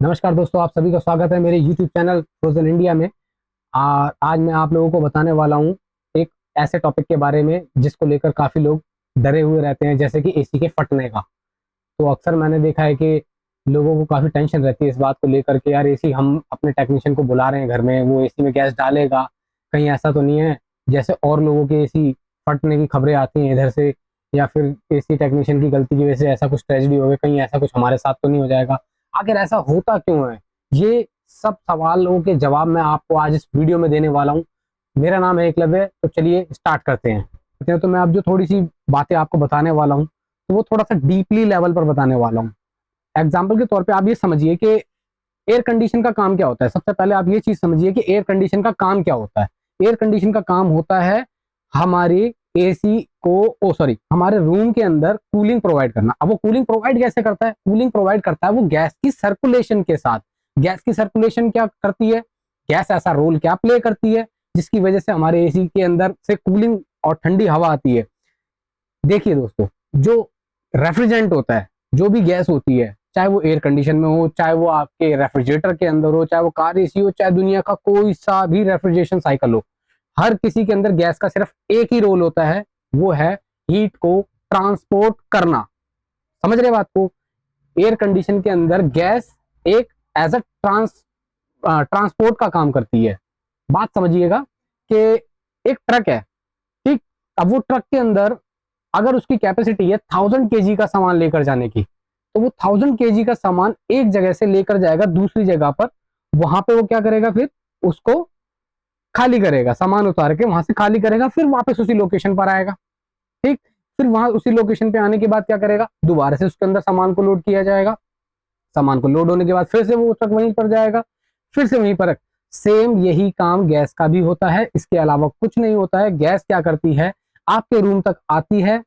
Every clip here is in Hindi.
नमस्कार दोस्तों, आप सभी का स्वागत है मेरे YouTube चैनल फ्रोजन इंडिया में। आज मैं आप लोगों को बताने वाला हूँ एक ऐसे टॉपिक के बारे में जिसको लेकर काफ़ी लोग डरे हुए रहते हैं, जैसे कि एसी के फटने का। तो अक्सर मैंने देखा है कि लोगों को काफ़ी टेंशन रहती है इस बात को लेकर के, यार एसी हम अपने टेक्नीशियन को बुला रहे हैं घर में, वो एसी में गैस डालेगा, कहीं ऐसा तो नहीं है जैसे और लोगों के एसी फटने की खबरें आती हैं इधर से, या फिर एसी टेक्नीशियन की गलती की वजह से ऐसा कुछ ट्रेजेडी हो गया, कहीं ऐसा कुछ हमारे साथ तो नहीं हो जाएगा। आखिर ऐसा होता क्यों है? ये सब सवालों के जवाब मैं आपको आज इस वीडियो में देने वाला हूँ। मेरा नाम है एकलव्य, तो चलिए स्टार्ट करते हैं। तो मैं अब जो थोड़ी सी बातें आपको बताने वाला हूँ, तो वो थोड़ा सा डीपली लेवल पर बताने वाला हूँ। एग्जाम्पल के तौर पे आप ये समझिए कि एयर कंडीशन का काम क्या होता है। सबसे पहले आप ये चीज समझिए कि एयर कंडीशन का काम क्या होता है। एयर कंडीशन का काम होता है हमारे एसी को हमारे रूम के अंदर कूलिंग प्रोवाइड करना। अब वो कूलिंग प्रोवाइड कैसे करता है? कूलिंग प्रोवाइड करता है वो गैस की सर्कुलेशन के साथ। गैस की सर्कुलेशन क्या करती है? गैस ऐसा रोल क्या प्ले करती है जिसकी वजह से हमारे एसी के अंदर से कूलिंग और ठंडी हवा आती है। देखिए दोस्तों, जो रेफ्रिजरेंट होता है, जो भी गैस होती है, चाहे वो एयर कंडीशन में हो, चाहे वो आपके रेफ्रिजरेटर के अंदर हो, चाहे वो कार एसी हो, चाहे दुनिया का कोई सा भी रेफ्रिजरेशन साइकिल हो, हर किसी के अंदर गैस का सिर्फ एक ही रोल होता है, वो है हीट को ट्रांसपोर्ट करना। समझ रहे बात को? एयर कंडीशन के अंदर गैस एक एज अ ट्रांसपोर्ट का काम करती है। बात समझिएगा कि एक ट्रक है, ठीक? अब वो ट्रक के अंदर अगर उसकी कैपेसिटी है 1000 kg का सामान लेकर जाने की, तो वो 1000 kg का सामान एक जगह से लेकर जाएगा दूसरी जगह पर। वहां पे वो क्या करेगा? फिर उसको खाली करेगा, सामान उतार के वहां से खाली करेगा, फिर वापस उसी लोकेशन पर आएगा, ठीक? फिर वहां उसी लोकेशन पे आने के बाद क्या करेगा? दोबारा से उसके अंदर सामान को लोड किया जाएगा। सामान को लोड होने के बाद फिर से वो ट्रक वहीं पर जाएगा, फिर से वहीं पर। सेम यही काम गैस का भी होता है, इसके अलावा कुछ नहीं होता है। गैस क्या करती है? आपके रूम तक आती है,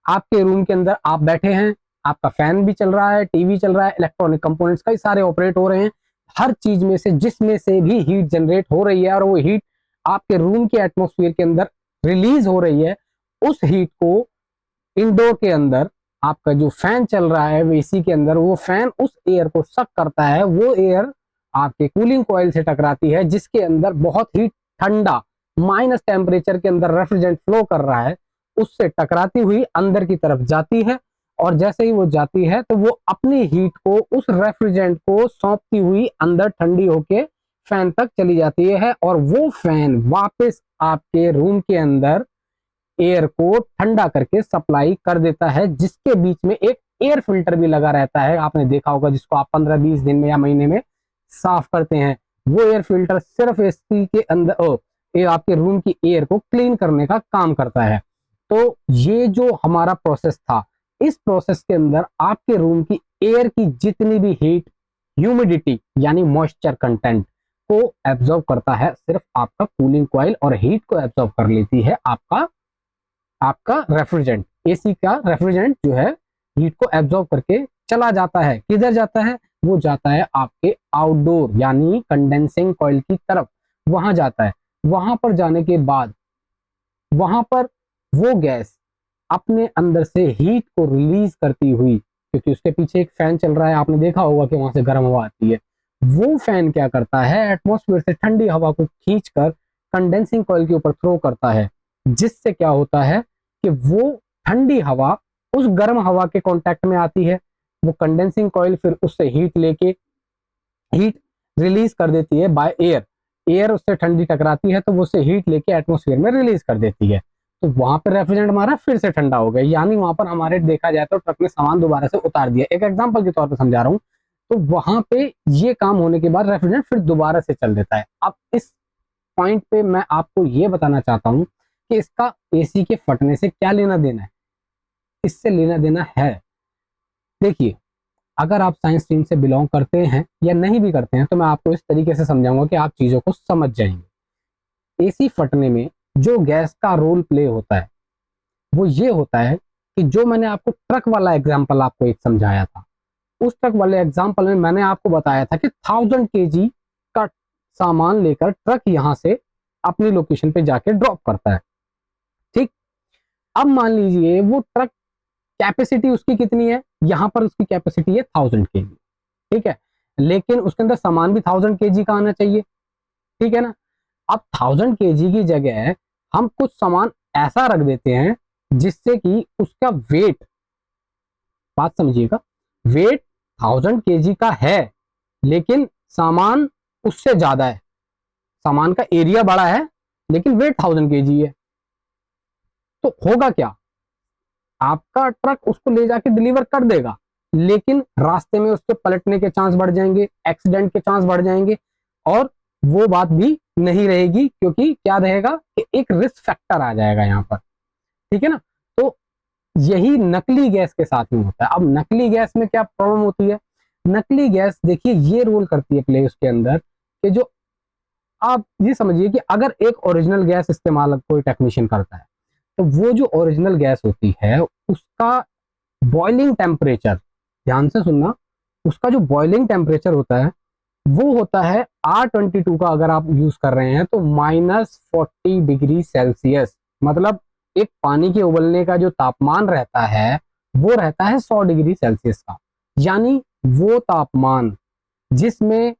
आपके रूम के अंदर आप बैठे हैं, आपका फैन भी चल रहा है, टीवी चल रहा है, इलेक्ट्रॉनिक कंपोनेंट्स कई सारे ऑपरेट हो रहे हैं, हर चीज में से जिसमें से भी हीट जनरेट हो रही है और वो हीट आपके रूम के एटमॉस्फेयर के अंदर रिलीज हो रही है, उस हीट को इंडोर के अंदर आपका जो फैन चल रहा है एसी के अंदर, वो फैन उस एयर को सक करता है। वो एयर आपके कूलिंग कॉइल से टकराती है, जिसके अंदर बहुत ही ठंडा माइनस टेम्परेचर के अंदर रेफ्रिजरेंट फ्लो कर रहा है, उससे टकराती हुई अंदर की तरफ जाती है। और जैसे ही वो जाती है तो वो अपनी हीट को उस रेफ्रिजरेंट को सौंपती हुई अंदर ठंडी होके फैन तक चली जाती है, और वो फैन वापस आपके रूम के अंदर एयर को ठंडा करके सप्लाई कर देता है, जिसके बीच में एक एयर फिल्टर भी लगा रहता है। आपने देखा होगा, जिसको आप 15-20 दिन में या महीने में साफ करते हैं। वो एयर फिल्टर सिर्फ एसी के अंदर ये आपके रूम की एयर को क्लीन करने का काम करता है। तो ये जो हमारा प्रोसेस था, इस प्रोसेस के अंदर आपके रूम की एयर की जितनी भी हीट, ह्यूमिडिटी यानी मॉइस्चर कंटेंट को एब्जॉर्ब करता है सिर्फ आपका कूलिंग कॉइल, और हीट को एब्जॉर्ब कर लेती है आपका आपका रेफ्रिजरेंट। एसी का रेफ्रिजरेंट जो है हीट को एब्जॉर्ब करके चला जाता है। किधर जाता है? वो जाता है आपके आउटडोर यानी कंडेंसिंग कॉइल की तरफ, वहां जाता है। वहां पर जाने के बाद वहां पर वो गैस अपने अंदर से हीट को रिलीज करती हुई, क्योंकि उसके पीछे एक फैन चल रहा है, आपने देखा होगा कि वहां से गर्म हवा आती है। वो फैन क्या करता है? एटमॉस्फेयर से ठंडी हवा को खींचकर कंडेंसिंग कॉइल के ऊपर थ्रो करता है, जिससे क्या होता है कि वो ठंडी हवा उस गर्म हवा के कांटेक्ट में आती है। वो कंडेंसिंग कॉइल फिर उससे हीट लेके हीट रिलीज कर देती है बाय एयर। एयर उससे ठंडी टकराती है तो वो उससे हीट लेके एटमॉस्फेयर में रिलीज कर देती है। तो वहां पर रेफ्रिजरेंट हमारा फिर से ठंडा हो गया, यानी वहां पर हमारे देखा जाए तो ट्रक ने सामान दोबारा से उतार दिया। एक एग्जांपल के तौर पर समझा रहा हूँ। तो वहां पे ये काम होने के बाद रेफ्रिजरेंट फिर दोबारा से चल देता है। अब इस पॉइंट पे मैं आपको ये बताना चाहता हूँ कि इसका एसी के फटने से क्या लेना देना है। इससे लेना देना है, देखिए, अगर आप साइंस स्ट्रीम से बिलोंग करते हैं या नहीं भी करते हैं, तो मैं आपको इस तरीके से समझाऊंगा कि आप चीजों को समझ जाएंगे। एसी फटने में जो गैस का रोल प्ले होता है, वो ये होता है कि जो मैंने आपको ट्रक वाला एग्जाम्पल आपको एक समझाया था, उस ट्रक वाले एग्जाम्पल में मैंने आपको बताया था कि 1000 kg का सामान लेकर ट्रक यहां से अपनी लोकेशन पे जाके ड्रॉप करता है, ठीक? अब मान लीजिए वो ट्रक कैपेसिटी उसकी कितनी है? यहां पर उसकी कैपेसिटी है 1000 kg, ठीक है? लेकिन उसके अंदर सामान भी 1000 केजी का आना चाहिए, ठीक है ना। अब 1000 केजी की जगह हम कुछ सामान ऐसा रख देते हैं जिससे कि उसका वेट, बात समझिएगा, वेट 1000 केजी का है लेकिन सामान उससे ज्यादा है, सामान का एरिया बड़ा है लेकिन वेट 1000 केजी है। तो होगा क्या, आपका ट्रक उसको ले जाके डिलीवर कर देगा लेकिन रास्ते में उसके पलटने के चांस बढ़ जाएंगे, एक्सीडेंट के चांस बढ़ जाएंगे, और वो बात भी नहीं रहेगी क्योंकि क्या रहेगा कि एक रिस्क फैक्टर आ जाएगा यहाँ पर, ठीक है ना। तो यही नकली गैस के साथ में होता है। अब नकली गैस में क्या प्रॉब्लम होती है, नकली गैस देखिए ये रोल करती है प्ले उसके अंदर कि जो, आप ये समझिए कि अगर एक ओरिजिनल गैस इस्तेमाल कोई टेक्नीशियन करता है तो वो जो ओरिजिनल गैस होती है उसका बॉइलिंग टेम्परेचर, ध्यान से सुनना, उसका जो बॉइलिंग टेम्परेचर होता है वो होता है R22 का, अगर आप यूज कर रहे हैं तो -40 डिग्री सेल्सियस। मतलब एक पानी के उबलने का जो तापमान रहता है वो रहता है 100 डिग्री सेल्सियस का, यानी वो तापमान जिसमें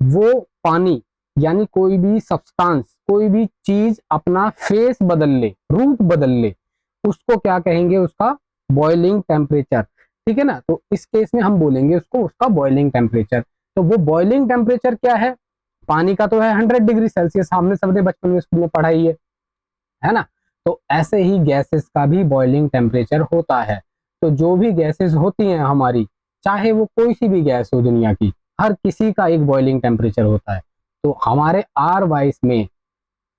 वो पानी यानी कोई भी सब्सटेंस, कोई भी चीज अपना फेस बदल ले, रूप बदल ले, उसको क्या कहेंगे, उसका बॉइलिंग टेम्परेचर, ठीक है ना। तो इस केस में हम बोलेंगे उसको उसका बॉइलिंग टेम्परेचर। तो वो बॉइलिंग टेम्परेचर क्या है, पानी का तो है 100 डिग्री सेल्सियस, हमने सबने बचपन में स्कूल में पढ़ाई है ना। तो ऐसे ही गैसेस का भी बॉइलिंग टेम्परेचर होता है। तो जो भी गैसेस होती हैं हमारी, चाहे वो कोई सी भी गैस हो दुनिया की, हर किसी का एक बॉइलिंग टेम्परेचर होता है। तो हमारे R22 में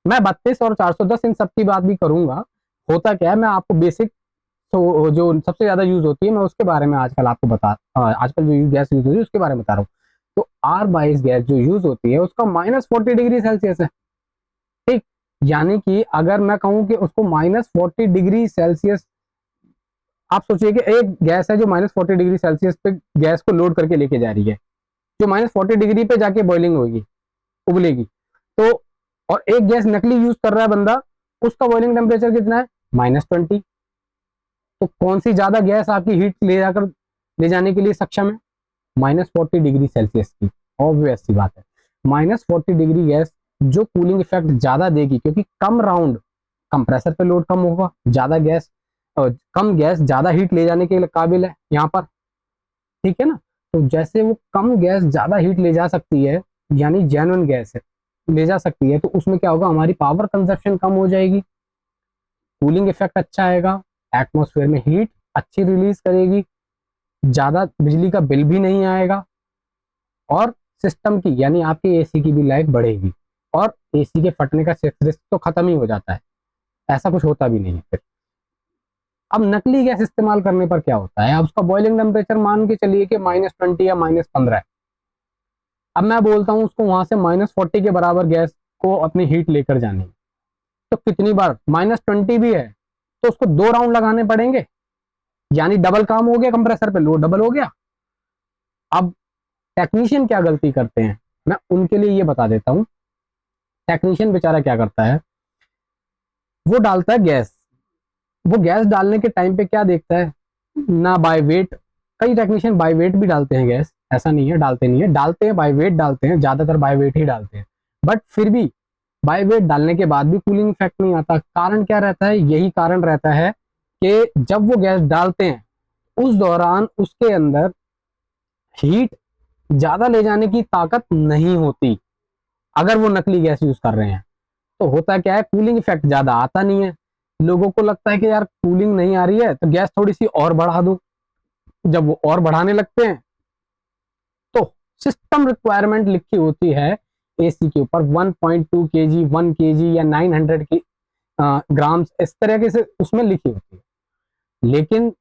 मैं 32 और 410 इन सब की बात भी करूंगा। होता क्या है, मैं आपको बेसिक तो जो सबसे ज्यादा यूज होती है मैं उसके बारे में आजकल आपको आजकल जो गैस यूज होती है उसके बारे में बता रहा हूँ। तो R22 गैस जो यूज होती है उसका -40 डिग्री सेल्सियस है, ठीक। यानी कि अगर मैं कहूं कि उसको -40 डिग्री सेल्सियस, आप सोचिए कि एक गैस है जो -40 डिग्री सेल्सियस पे गैस को लोड करके लेके जा रही है, जो -40 डिग्री पे जाके बॉइलिंग होगी, उबलेगी। तो और एक गैस नकली यूज कर रहा है बंदा, उसका बॉइलिंग टेम्परेचर कितना है, -20। तो कौन सी ज्यादा गैस आपकी हीट ले जाकर ले जाने के लिए सक्षम है, -40 डिग्री सेल्सियस की, ऑब्वियस सी बात है। -40 डिग्री गैस जो कूलिंग इफेक्ट ज्यादा देगी क्योंकि कम राउंड, कंप्रेसर पे लोड कम होगा, ज्यादा गैस, कम गैस ज्यादा हीट ले जाने के काबिल है यहाँ पर, ठीक है ना। तो जैसे वो कम गैस ज्यादा हीट ले जा सकती है, यानी जेन्युइन गैस है, ले जा सकती है, तो उसमें क्या होगा, हमारी पावर कंजप्शन कम हो जाएगी, कूलिंग इफेक्ट अच्छा आएगा, एटमॉस्फेयर में हीट अच्छी रिलीज करेगी, ज्यादा बिजली का बिल भी नहीं आएगा, और सिस्टम की यानी आपके एसी की भी लाइफ बढ़ेगी, और एसी के फटने का रिस्क तो खत्म ही हो जाता है, ऐसा कुछ होता भी नहीं है फिर। अब नकली गैस इस्तेमाल करने पर क्या होता है, अब उसका बॉइलिंग टेम्परेचर मान के चलिए कि -20 या -15 है। अब मैं बोलता हूँ उसको वहां से -40 के बराबर गैस को अपनी हीट लेकर जानी है, तो कितनी बार, -20 भी है तो उसको 2 राउंड लगाने पड़ेंगे, यानी डबल काम हो गया, कंप्रेसर पे लोड डबल हो गया। अब टेक्नीशियन क्या गलती करते हैं, मैं उनके लिए ये बता देता हूँ। टेक्नीशियन बेचारा क्या करता है, वो डालता है गैस, वो गैस डालने के टाइम पे क्या देखता है ना, बाय वेट, कई टेक्नीशियन बाय वेट भी डालते हैं गैस, ऐसा नहीं है डालते नहीं है, डालते हैं बाय वेट, डालते हैं ज्यादातर बाय वेट ही डालते हैं, बट फिर भी बाय वेट डालने के बाद भी कूलिंग इफेक्ट नहीं आता। कारण क्या रहता है, यही कारण रहता है कि जब वो गैस डालते हैं उस दौरान उसके अंदर हीट ज्यादा ले जाने की ताकत नहीं होती, अगर वो नकली गैस यूज कर रहे हैं। तो होता क्या है, कूलिंग इफेक्ट ज्यादा आता नहीं है, लोगों को लगता है कि यार कूलिंग नहीं आ रही है तो गैस थोड़ी सी और बढ़ा दूं, जब वो और बढ़ाने लगते हैं तो सिस्टम रिक्वायरमेंट लिखी होती है एसी के ऊपर 1.2 केजी, 1 केजी या 900 की ग्राम्स, इस तरह से उसमें लिखी होती है। लेकिन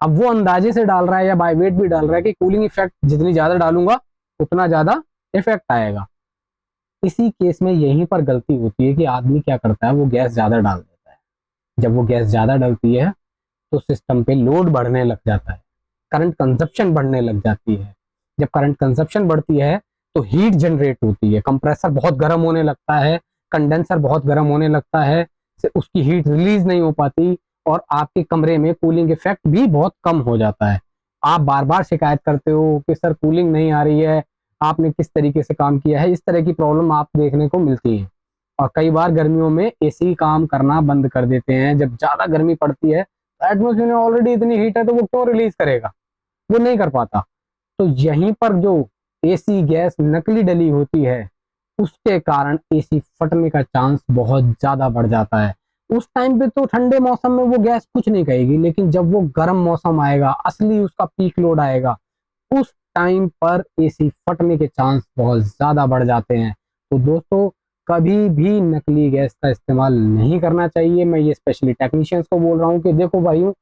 अब वो अंदाजे से डाल रहा है या बाय वेट भी डाल रहा है कि कूलिंग इफेक्ट जितनी ज्यादा डालूंगा उतना ज्यादा इफेक्ट आएगा। इसी केस में यहीं पर गलती होती है कि आदमी क्या करता है, वो गैस ज्यादा डाल देता है। जब वो गैस ज्यादा डलती है तो सिस्टम पे लोड बढ़ने लग जाता है, करंट कंजप्शन बढ़ने लग जाती है। जब करंट कंजप्शन बढ़ती है तो हीट जनरेट होती है, कंप्रेसर बहुत गर्म होने लगता है, कंडेंसर बहुत गर्म होने लगता है, से उसकी हीट रिलीज नहीं हो पाती, और आपके कमरे में कूलिंग इफेक्ट भी बहुत कम हो जाता है। आप बार बार शिकायत करते हो कि सर कूलिंग नहीं आ रही है, आपने किस तरीके से काम किया है, इस तरह की प्रॉब्लम आप देखने को मिलती है। और कई बार गर्मियों में एसी काम करना बंद कर देते हैं। जब ज़्यादा गर्मी पड़ती है, एटमॉस्फेयर में ऑलरेडी इतनी हीट है, तो वो क्यों रिलीज करेगा, वो नहीं कर पाता। तो यहीं पर जो एसी गैस नकली डली होती है, उसके कारण एसी फटने का चांस बहुत ज़्यादा बढ़ जाता है। उस टाइम पे तो ठंडे मौसम में वो गैस कुछ नहीं कहेगी, लेकिन जब वो गर्म मौसम आएगा, असली उसका पीक लोड आएगा, उस टाइम पर एसी फटने के चांस बहुत ज़्यादा बढ़ जाते हैं। तो दोस्तों, कभी भी नकली गैस का इस्तेमाल नहीं करना चाहिए। मैं ये स्पेशली टेक्नीशियंस को बोल रहा हूँ कि देखो भाइयों,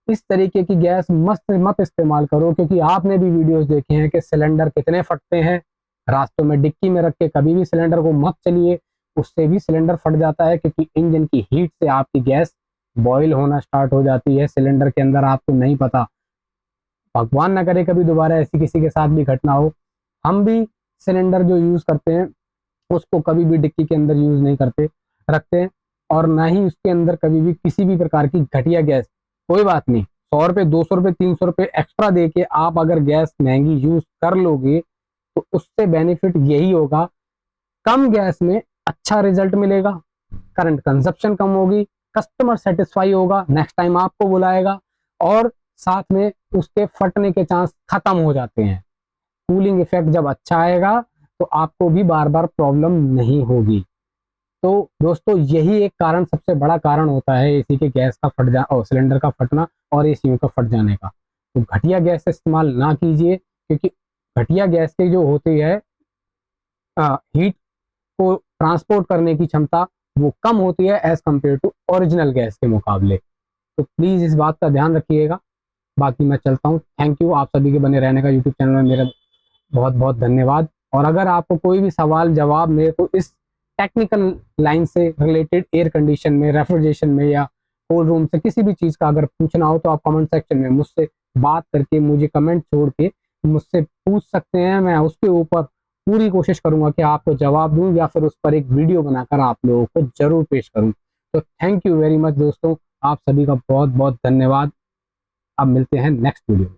इस तरीके की गैस मत मत इस्तेमाल करो, क्योंकि आपने भी वीडियोस देखे हैं कि सिलेंडर कितने फटते हैं। रास्तों में डिक्की में रख के कभी भी सिलेंडर को मत चलिए, उससे भी सिलेंडर फट जाता है, क्योंकि इंजन की हीट से आपकी गैस बॉयल होना स्टार्ट हो जाती है सिलेंडर के अंदर, आपको नहीं पता। भगवान ना करे कभी दोबारा ऐसी किसी के साथ भी घटना हो। हम भी सिलेंडर जो यूज करते हैं, उसको कभी भी डिक्की के अंदर यूज नहीं करते रखते हैं, और ना ही उसके अंदर कभी भी किसी भी प्रकार की घटिया गैस। कोई बात नहीं, 100 रुपये, 200 रुपये, 300 रुपये एक्स्ट्रा दे के आप अगर गैस महंगी यूज कर लोगे, तो उससे बेनिफिट यही होगा, कम गैस में अच्छा रिजल्ट मिलेगा, करंट कंजप्शन कम होगी, कस्टमर सेटिस्फाई होगा, नेक्स्ट टाइम आपको बुलाएगा, और साथ में उसके फटने के चांस खत्म हो जाते हैं। कूलिंग इफेक्ट जब अच्छा आएगा, तो आपको भी बार बार प्रॉब्लम नहीं होगी। तो दोस्तों, यही एक कारण, सबसे बड़ा कारण होता है एसी के गैस का फट जा और सिलेंडर का फटना और एसी का फट जाने का। तो घटिया गैस इस्तेमाल ना कीजिए, क्योंकि घटिया गैस के जो होती है हीट को ट्रांसपोर्ट करने की क्षमता, वो कम होती है as compare to original gas के मुकाबले। तो प्लीज़ इस बात का ध्यान रखिएगा। बाकी मैं चलता हूँ। थैंक यू आप सभी के बने रहने का यूट्यूब चैनल में मेरा बहुत बहुत धन्यवाद। और अगर आपको कोई भी सवाल जवाब मेरे को इस टेक्निकल लाइन से रिलेटेड, एयर कंडीशन में, रेफ्रिजरेशन में, या कोल्ड रूम से किसी भी चीज़ का अगर पूछना हो, तो आप कमेंट सेक्शन में मुझसे बात करके, मुझे कमेंट छोड़ के मुझसे पूछ सकते हैं। मैं उसके ऊपर पूरी कोशिश करूंगा कि आपको जवाब दूं, या फिर उस पर एक वीडियो बनाकर आप लोगों को जरूर पेश करूं। तो थैंक यू वेरी मच दोस्तों, आप सभी का बहुत बहुत धन्यवाद। अब मिलते हैं नेक्स्ट वीडियो में।